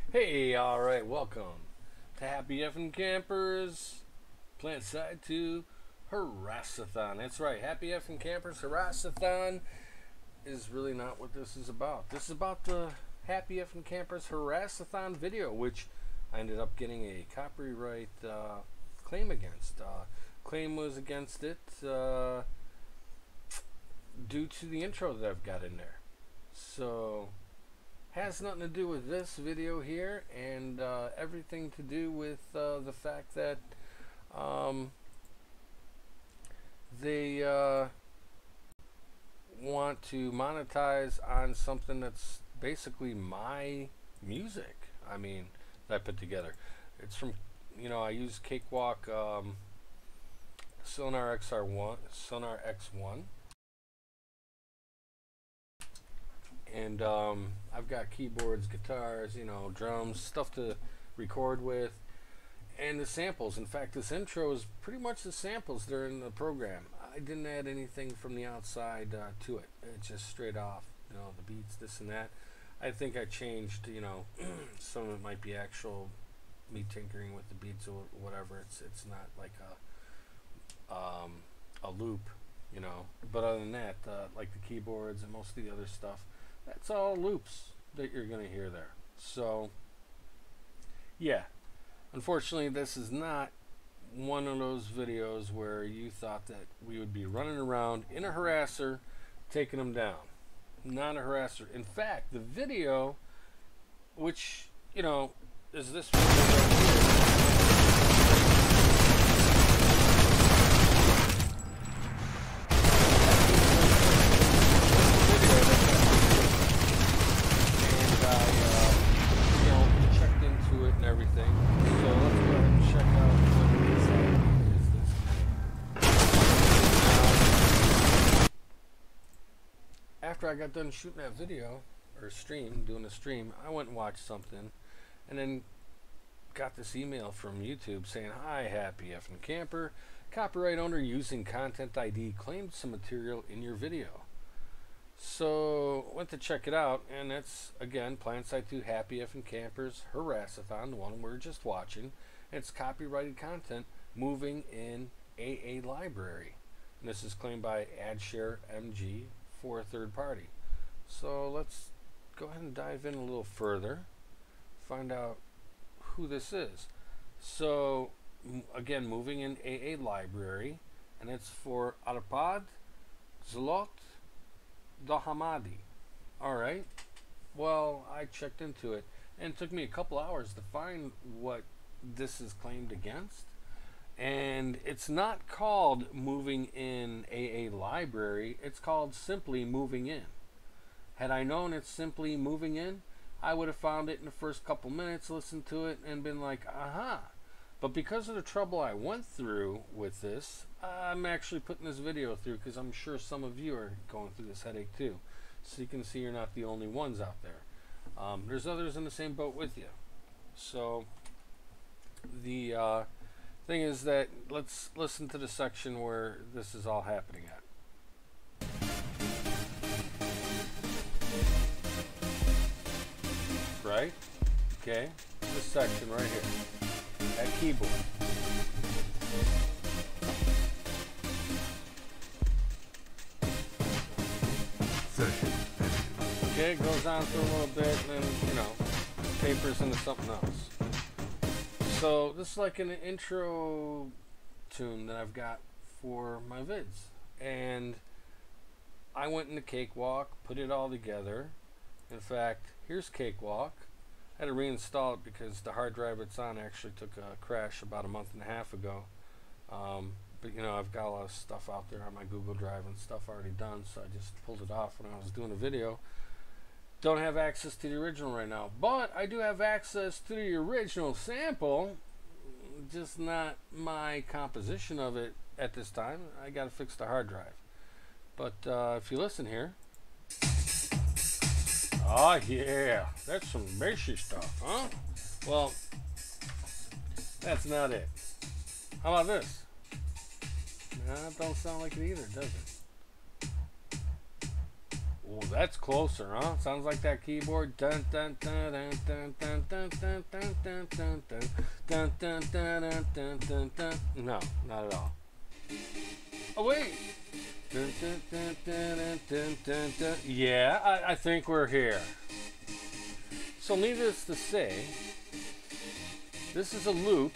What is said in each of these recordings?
Hey, alright, welcome to HappyFnCamper's Planetside to Harassathon. That's right, HappyFnCamper's Harassathon is really not what this is about. This is about the HappyFnCamper's Harassathon video, which I ended up getting a copyright claim against. Claim was against it due to the intro that I've got in there. So has nothing to do with this video here, and everything to do with the fact that they want to monetize on something that's basically my music. I mean, that I put together. It's from, I use Cakewalk Sonar X1. And I've got keyboards, guitars, drums, stuff to record with, and the samples. In fact, this intro is pretty much the samples that are in the program. I didn't add anything from the outside to it. It's just straight off, the beats, this and that. I think I changed, some of it might be actual me tinkering with the beats or whatever. It's not like a loop, But other than that, like the keyboards and most of the other stuff, that's all loops that you're going to hear there. So, yeah. Unfortunately, this is not one of those videos where you thought that we would be running around in a harasser taking them down. Not a harasser. In fact, the video, which, is this video right here. Everything. So let's go ahead and check out what is this. After I got done shooting that video, or doing a stream, I went and watched something, and then got this email from YouTube saying, "Hi, HappyFnCamper, copyright owner using content ID claimed some material in your video." So went to check it out, and it's again Planetside to HappyFnCamper's Harassathon, the one we're just watching. It's copyrighted content moving in Aalibrary, and this is claimed by AdShare MG for a third party. So let's go ahead and dive in a little further, find out who this is. So again, moving in Aalibrary, and it's for Arpad-Zsolt Domahidi. Alright, well, I checked into it, and it took me a couple hours to find what this is claimed against. And it's not called moving in Aalibrary, it's called simply moving in. Had I known it's simply moving in, I would have found it in the first couple minutes, listened to it, and been like, aha. But because of the trouble I went through with this, I'm actually putting this video through because I'm sure some of you are going through this headache too. So you can see you're not the only ones out there. There's others in the same boat with you. So the thing is that let's listen to the section where this is all happening at. Right? Okay. This section right here. That keyboard. Okay, it goes on for a little bit, and then, tapers into something else. So this is like an intro tune that I've got for my vids. And I went into Cakewalk, put it all together. In fact, here's Cakewalk. I had to reinstall it because the hard drive it's on actually took a crash about a month and a half ago. But I've got a lot of stuff out there on my Google Drive and stuff already done, so I just pulled it off when I was doing a video. Don't have access to the original right now, but I do have access to the original sample, just not my composition of it at this time. I gotta fix the hard drive. But if you listen here, oh yeah, that's some bassy stuff, huh? Well, that's not it. How about this? Nah, that don't sound like it either, does it? Oh, that's closer, huh? Sounds like that keyboard. Dun dun dun dun dun dun dun dun dun dun dun dun dun dun dun dun dun dun. No, not at all. Oh wait. Dun, dun, dun, dun, dun, dun, dun, dun. Yeah, I think we're here. So needless to say, this is a loop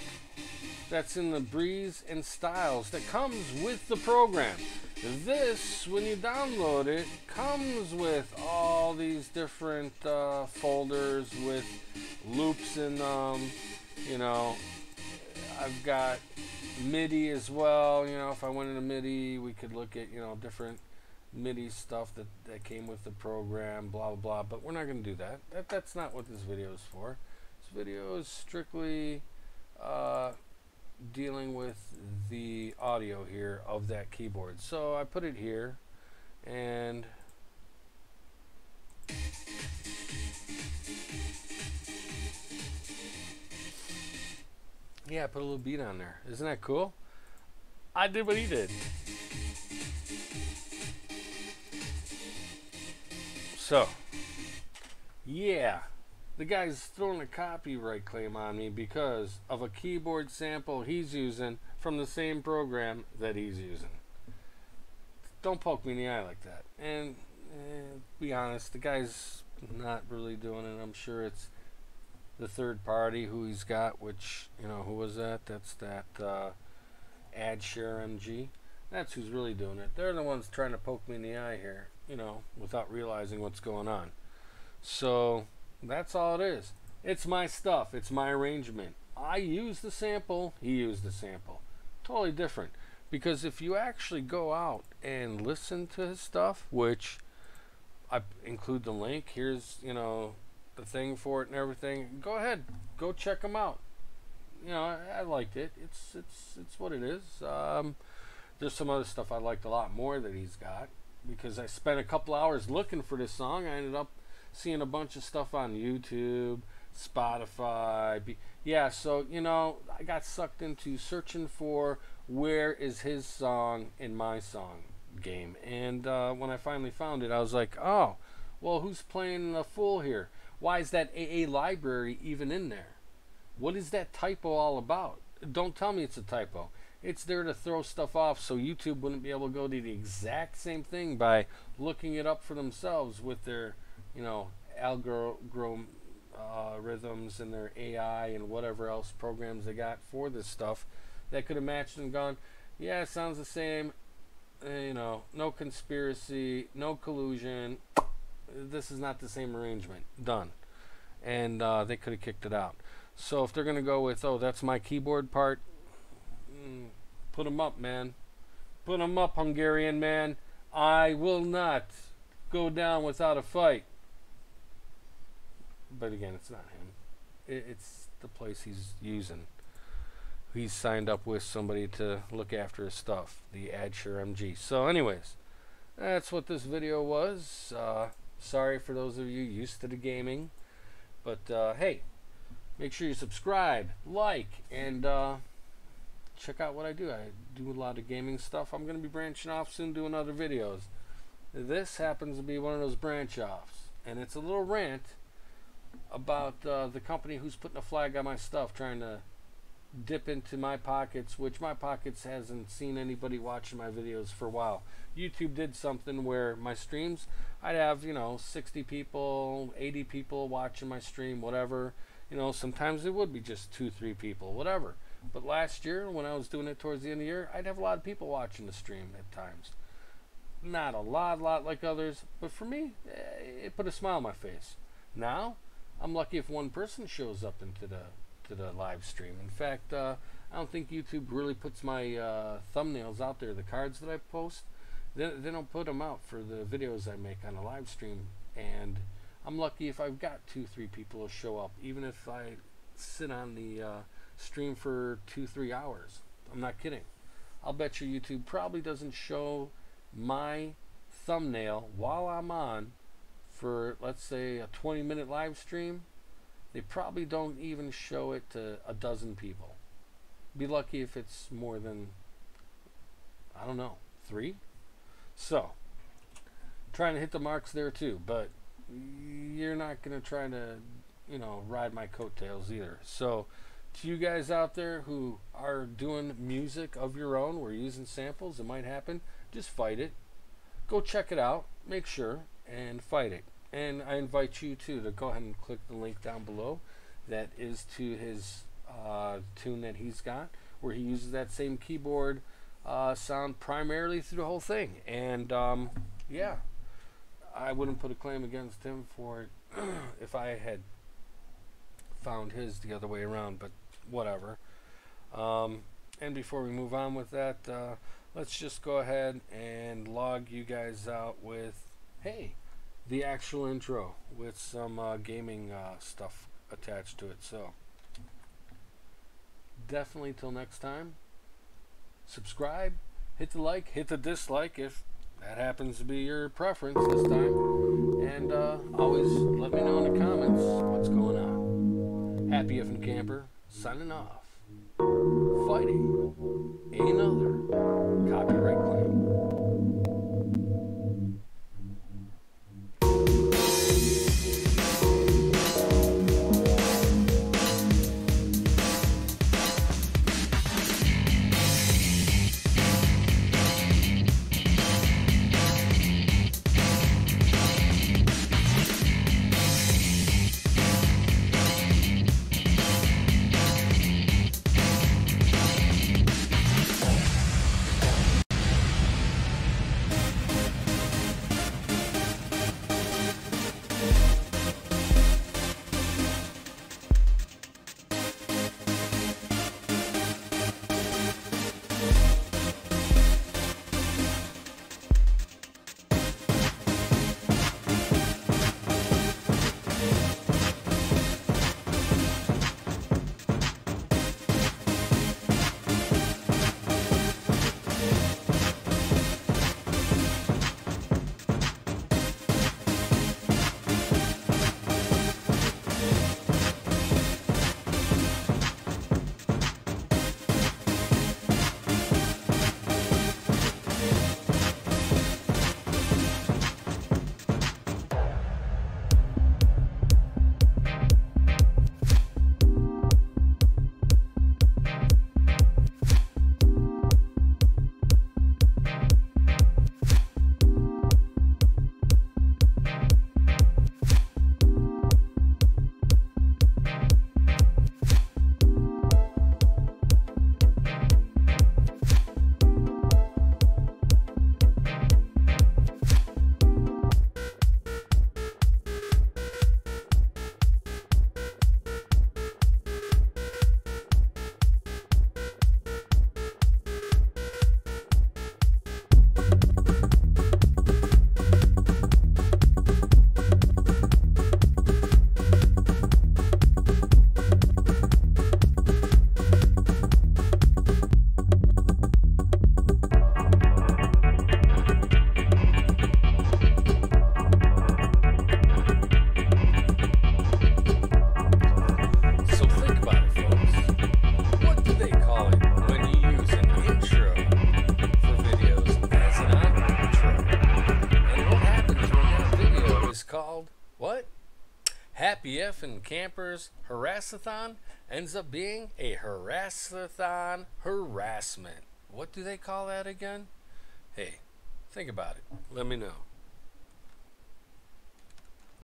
that's in the Breeze and Styles that comes with the program. This, when you download it, comes with all these different folders with loops in them. You know, I've got MIDI as well. You know, if I went into MIDI, we could look at, you know, different MIDI stuff that came with the program, blah, blah, blah. But we're not going to do that. That's not what this video is for. This video is strictly dealing with the audio here of that keyboard. So I put it here, and yeah, I put a little beat on there. Isn't that cool? I did what he did. So, yeah, the guy's throwing a copyright claim on me because of a keyboard sample he's using from the same program that he's using. Don't poke me in the eye like that. And be honest, the guy's not really doing it. I'm sure it's the third party who he's got, which, you know, who was that? That's that AdShare MG. That's who's really doing it. They're the ones trying to poke me in the eye here, you know, without realizing what's going on. So that's all it is. It's my stuff. It's my arrangement. I use the sample. He used the sample. Totally different. Because if you actually go out and listen to his stuff, which I include the link, here's, you know, the thing for it and everything, go ahead, go check them out. You know, I liked it. It's what it is. There's some other stuff I liked a lot more that he's got, because I spent a couple hours looking for this song. I ended up seeing a bunch of stuff on YouTube, Spotify. Yeah, so, you know, I got sucked into searching for where is his song in my song game. And when I finally found it, I was like, oh, well, who's playing the fool here? Why is that Aalibrary even in there? What is that typo all about? Don't tell me it's a typo. It's there to throw stuff off so YouTube wouldn't be able to go to the exact same thing looking it up for themselves with their, you know, algorithms and their AI and whatever else programs they got for this stuff that could have matched and gone, yeah, it sounds the same, you know, no conspiracy, no collusion, this is not the same arrangement, done. And they could have kicked it out. So if they're going to go with, oh, that's my keyboard part, put them up, man. Put them up, Hungarian man. I will not go down without a fight. But again, it's not him. It's the place he's using. He's signed up with somebody to look after his stuff, the AdShare MG. So anyways, that's what this video was. Sorry for those of you used to the gaming. But hey, make sure you subscribe, like, and check out what I do. I do a lot of gaming stuff. I'm going to be branching off soon, doing other videos. This happens to be one of those branch offs. And it's a little rant about the company who's putting a flag on my stuff, trying to dip into my pockets, which my pockets hasn't seen anybody watching my videos for a while. YouTube did something where my streams, I'd have, you know, 60 people, 80 people watching my stream, whatever. You know, sometimes it would be just 2-3 people, whatever. But last year, when I was doing it towards the end of the year, I'd have a lot of people watching the stream at times. Not a lot like others, but for me, it put a smile on my face. Now, I'm lucky if one person shows up into the live stream. In fact, I don't think YouTube really puts my thumbnails out there, the cards that I post. They don't put them out for the videos I make on a live stream. And I'm lucky if I've got 2-3 people to show up, even if I sit on the stream for 2-3 hours. I'm not kidding. I'll bet you YouTube probably doesn't show my thumbnail while I'm on for, let's say, a 20-minute live stream. They probably don't even show it to a dozen people. Be lucky if it's more than, I don't know, 3. So trying to hit the marks there too, but you're not going to try to, you know, ride my coattails either. So to you guys out there who are doing music of your own, we're using samples, it might happen, just fight it. Go check it out, make sure, and fight it. And I invite you too to go ahead and click the link down below. That is to his tune that he's got, where he uses that same keyboard sound primarily through the whole thing. And yeah, I wouldn't put a claim against him for it if I had found his the other way around, but whatever. And before we move on with that, let's just go ahead and log you guys out with, hey, the actual intro with some gaming stuff attached to it. So definitely till next time, subscribe, hit the like, hit the dislike if that happens to be your preference this time, and always let me know in the comments what's going on. Happy Effing Camper signing off, fighting another copyright claim. HappyFnCamper's Harassathon ends up being a Harassathon harassment. What do they call that again? Hey, think about it. Let me know.